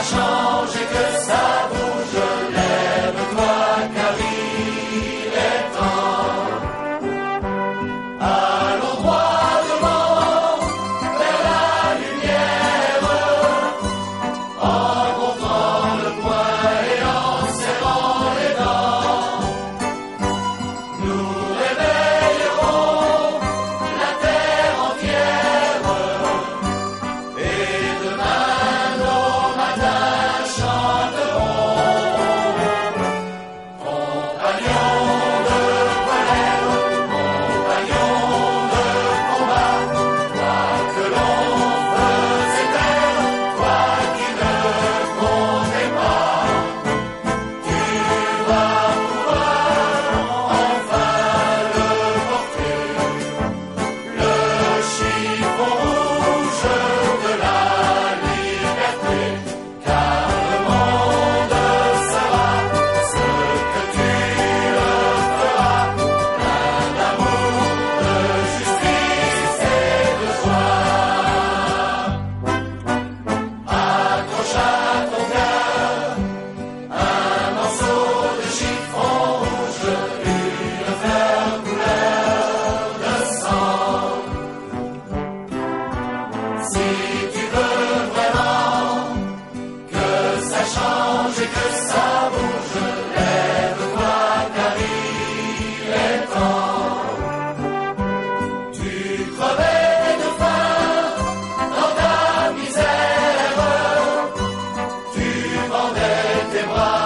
Change et que ça bouge, lève-toi car il est temps. Allons droit devant, vers la lumière, en montrant le poing et en serrant les dents. Nous réveillerons la terre entière et demain nos matins chanteront. Compagnons de colère, compagnons de combat, toi que l'on faisait taire, toi qui ne comptais pas, tu vas pouvoir enfin le porter, le chiffon rouge de la liberté. Car le monde saura ce que tu leur feras, plein d'amour, de justice et de joie. Accroche à ton cœur un morceau de chiffon rouge, une fleur couleur de sang. Si tu veux vraiment que ça change et que ça bouge, lève-toi car il est temps. Tu crevais de faim dans ta misère, tu vendais tes bras